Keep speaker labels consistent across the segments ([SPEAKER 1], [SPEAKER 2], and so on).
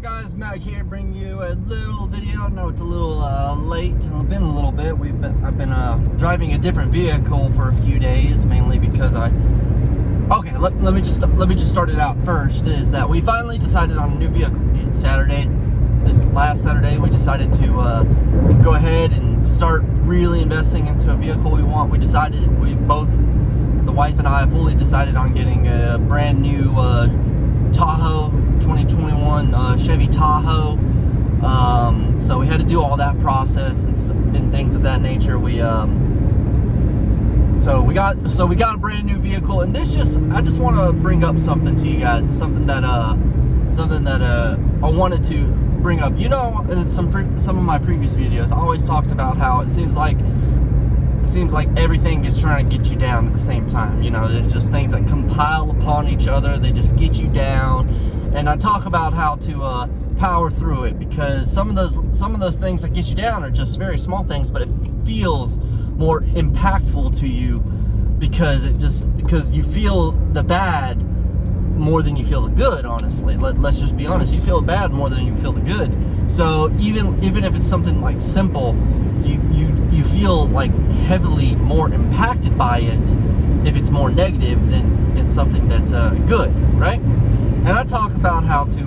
[SPEAKER 1] going, guys? Matt here, bringing you a little video. I know it's a little late and been a little bit. I've been driving a different vehicle for a few days, mainly because let me just start it out first. Is that we finally decided on a new vehicle. This last Saturday, we decided to go ahead and start really investing into a vehicle we want. The wife and I fully decided on getting a brand new Tahoe 2021 Chevy Tahoe. So we had to do all that process and things of that nature. So we got a brand new vehicle, and I just want to bring up something to you guys. Something that I wanted to bring up. You know, in some of my previous videos, I always talked about how it seems like everything is trying to get you down at the same time. You know, there's just things that compile upon each other. They just get you down. And I talk about how to power through it, because some of those things that get you down are just very small things, but it feels more impactful to you because you feel the bad more than you feel the good. Honestly, let's just be honest. You feel the bad more than you feel the good. So even if it's something like simple, you feel like heavily more impacted by it if it's more negative than it's something that's good, right? And I talk about how to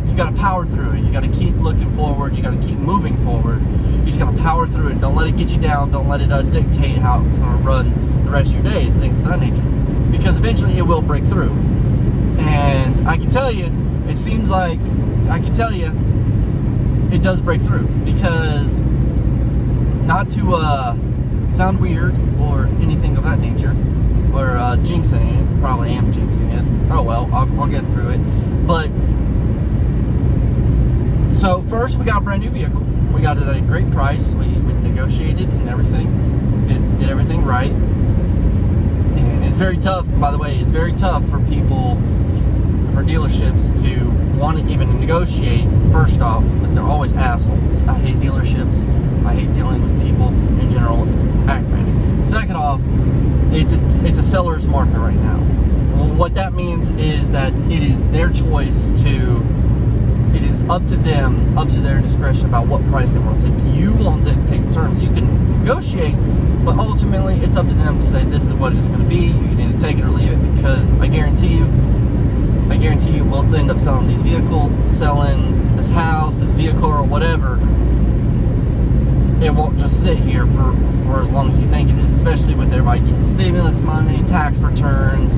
[SPEAKER 1] you got to power through it. You got to keep looking forward. You got to keep moving forward. You just got to power through it. Don't let it get you down. Don't let it dictate how it's going to run the rest of your day and things of that nature, because eventually it will break through. And I can tell you, it does break through, because, not to sound weird or anything of that nature, or jinxing it, probably am jinxing it. Oh well, I'll get through it. But, so first we got a brand new vehicle. We got it at a great price. We negotiated and everything, did everything right. And it's very tough, by the way, it's very tough for dealerships to want to even negotiate. First off, they're always assholes. I hate dealerships. I hate dealing with people in general. It's aggravating. Second off, it's a seller's market right now. Well, what that means is that it is their choice it is up to them, up to their discretion about what price they want to take. You won't dictate terms. You can negotiate, but ultimately it's up to them to say this is what it's going to be. You can either take it or leave it, because I guarantee you we'll end up selling these vehicles, selling this house, this vehicle, or whatever. It won't just sit here for as long as you think it is, especially with everybody getting stimulus money, tax returns.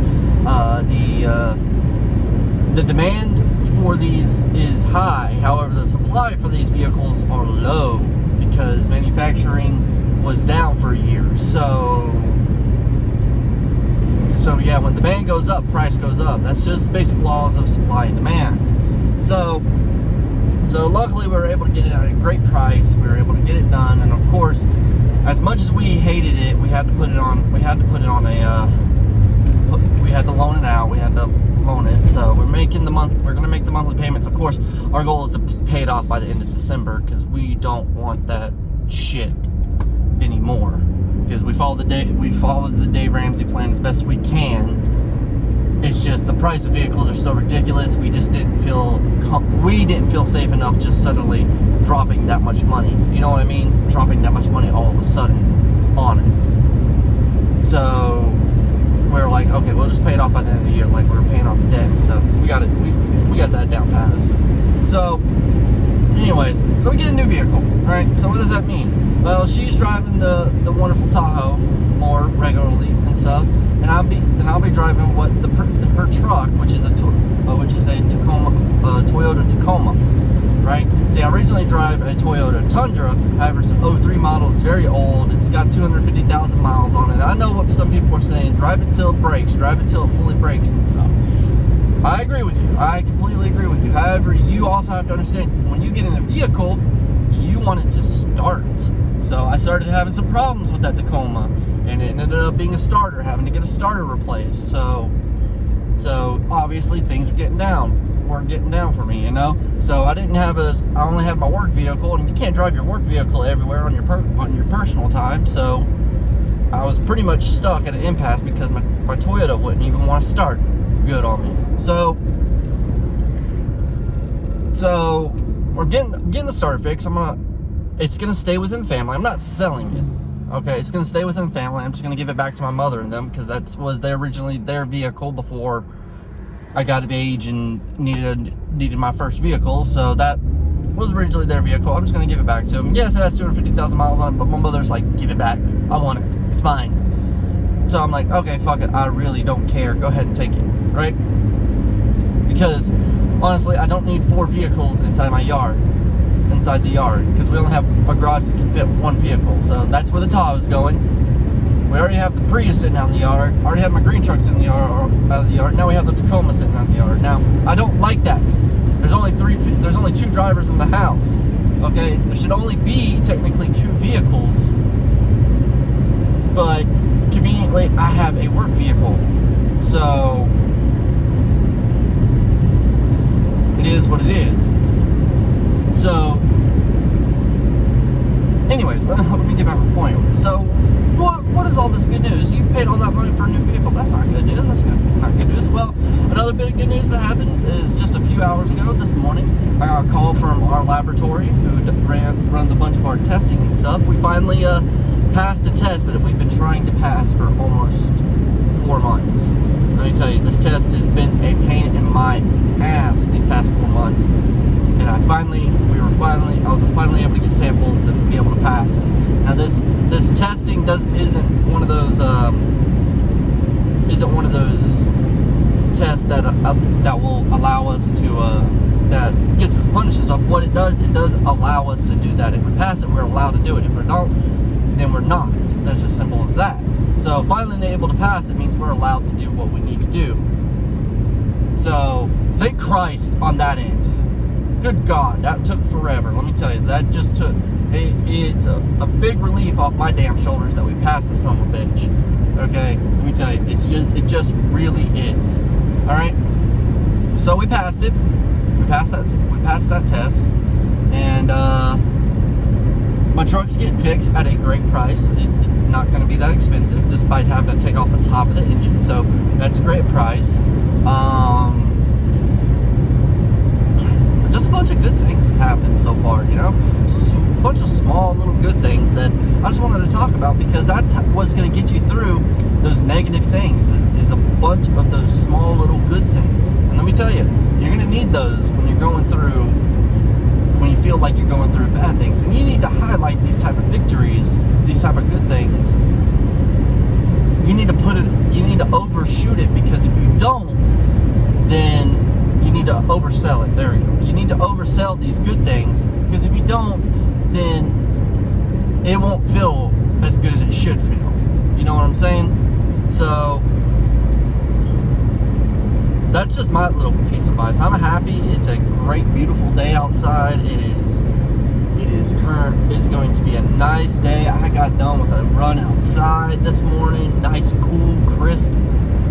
[SPEAKER 1] The demand for these is high. However, the supply for these vehicles are low because manufacturing was down for a year. So yeah, when demand goes up, price goes up. That's just the basic laws of supply and demand. So luckily we were able to get it at a great price. We were able to get it done, and of course, as much as we hated it, we had to loan it out. We had to loan it. So we're going to make the monthly payments. Of course, our goal is to pay it off by the end of December, because we don't want that shit anymore. Because we followed the Dave Ramsey plan as best we can. It's just the price of vehicles are so ridiculous. We just didn't feel safe enough just suddenly dropping that much money. You know what I mean? Dropping that much money all of a sudden on it. So we're like, okay, we'll just pay it off by the end of the year, like we were paying off the debt and stuff. So we got that down pat. So anyways, so we get a new vehicle, right? So what does that mean? Well, she's driving the wonderful Tahoe more regularly and stuff, and I'll be driving her truck, which is a Toyota Tacoma, right? See, I originally drive a Toyota Tundra. However, it's an 03 model. It's very old. It's got 250,000 miles on it. I know what some people are saying: drive it till it breaks, drive it till it fully breaks and stuff. I agree with you. I completely agree with you. However, you also have to understand, when you get in a vehicle, you want it to start. So I started having some problems with that Tacoma, and it ended up being a starter, having to get a starter replaced. So obviously things were getting down for me, you know. So I only had my work vehicle, and you can't drive your work vehicle everywhere on your personal time. So I was pretty much stuck at an impasse because my Toyota wouldn't even want to start good on me. So So we're getting the starter fix. It's gonna stay within the family. I'm not selling it. Okay, it's gonna stay within the family. I'm just gonna give it back to my mother and them because that was originally their vehicle before I got of age and needed my first vehicle. So that was originally their vehicle. I'm just gonna give it back to them. Yes, it has 250,000 miles on it, but my mother's like, give it back. I want it. It's mine. So I'm like, okay, fuck it. I really don't care. Go ahead and take it, right? Because honestly, I don't need 4 vehicles inside the yard, because we only have a garage that can fit 1 vehicle. So that's where the Tahoe is going. We already have the Prius sitting out in the yard. I already have my green truck sitting out of the yard. Now we have the Tacoma sitting out in the yard. Now, I don't like that. There's only 2 drivers in the house. Okay, there should only be technically 2 vehicles. But conveniently, I have a work vehicle. So it is what it is. So, anyways, let me get back to the point. So, what is all this good news? You paid all that money for a new vehicle. That's not good news. That's not good news. Well, another bit of good news that happened is just a few hours ago this morning, I got a call from our laboratory who runs a bunch of our testing and stuff. We finally passed a test that we've been trying to pass for almost 4 months. Let me tell you, this test has been a pain in my ass these past 4 months. And I was finally able to get samples that would be able to pass it. Now this testing isn't one of those tests that will allow us to that gets us punishes up. What it does allow us to do that. If we pass it, we're allowed to do it. If we don't, then we're not. That's as simple as that. So finally able to pass it means we're allowed to do what we need to do. So thank Christ on that end. Good God, that took forever. Let me tell you, that just took. It's a big relief off my damn shoulders that we passed this son of a bitch. Okay, let me tell you, it just really is. All right. So we passed it. We passed that test, and my truck's getting fixed at a great price. It's not going to be that expensive, despite having to take off the top of the engine. So that's a great price. Just a bunch of good things have happened so far, you know? Just a bunch of small little good things that I just wanted to talk about, because that's what's going to get you through those negative things is a bunch of those small little good things. And let me tell you, you're going to need those when you feel like you're going through bad things. And you need to highlight these type of victories, these type of good things. You need to overshoot it, because if you don't, then you need to oversell it. There you go. You need to oversell these good things, because if you don't, then it won't feel as good as it should feel. You know what I'm saying? So that's just my little piece of advice. I'm happy. It's a great, beautiful day outside. It's going to be a nice day. I got done with a run outside this morning. Nice, cool, crisp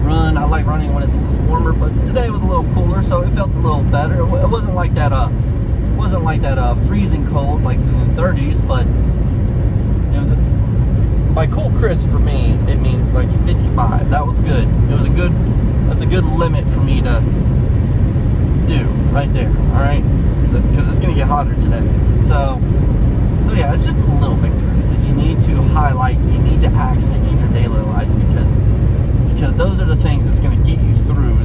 [SPEAKER 1] run. I like running when it's a little warmer, but today was a little cooler, so it felt a little better. It wasn't like that freezing cold like in the 30s, but it was by cool crisp for me, it means like 55. That was good. That's a good limit for me to do right there. All right, because it's gonna get hotter today. So yeah, it's just the little victories that you need to highlight, you need to accent in your daily life, because those are the things that's going to get you through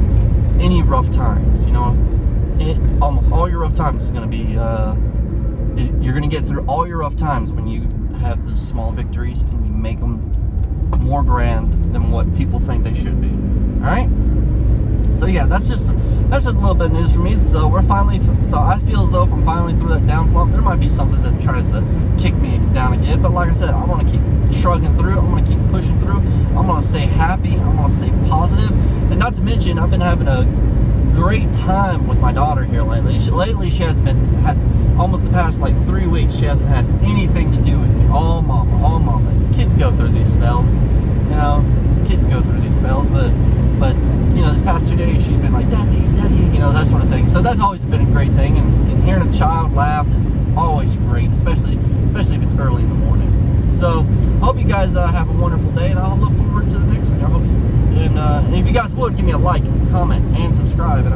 [SPEAKER 1] any rough times. You know, almost all your rough times is going to be, you're going to get through all your rough times when you have those small victories and you make them more grand than what people think they should be. All right. So yeah, that's just a little bit of news for me. So so I feel as though if I'm finally through that down slump, there might be something that tries to kick me down again. But like I said, I want to keep shrugging through. I'm going to keep pushing through. I'm going to stay happy. I'm going to stay positive. And not to mention, I've been having a great time with my daughter here lately. She hasn't been, almost the past like 3 weeks, she hasn't had anything to do with me. All mama. Kids go through these spells. You know, but you know, this past 2 days she's been like, daddy, you know, that sort of thing. So that's always been a great thing, and hearing a child laugh is always great, especially if it's early in the morning. So hope you guys have a wonderful day, and I'll look forward to the next video. And if you guys would give me a like, comment, and subscribe, and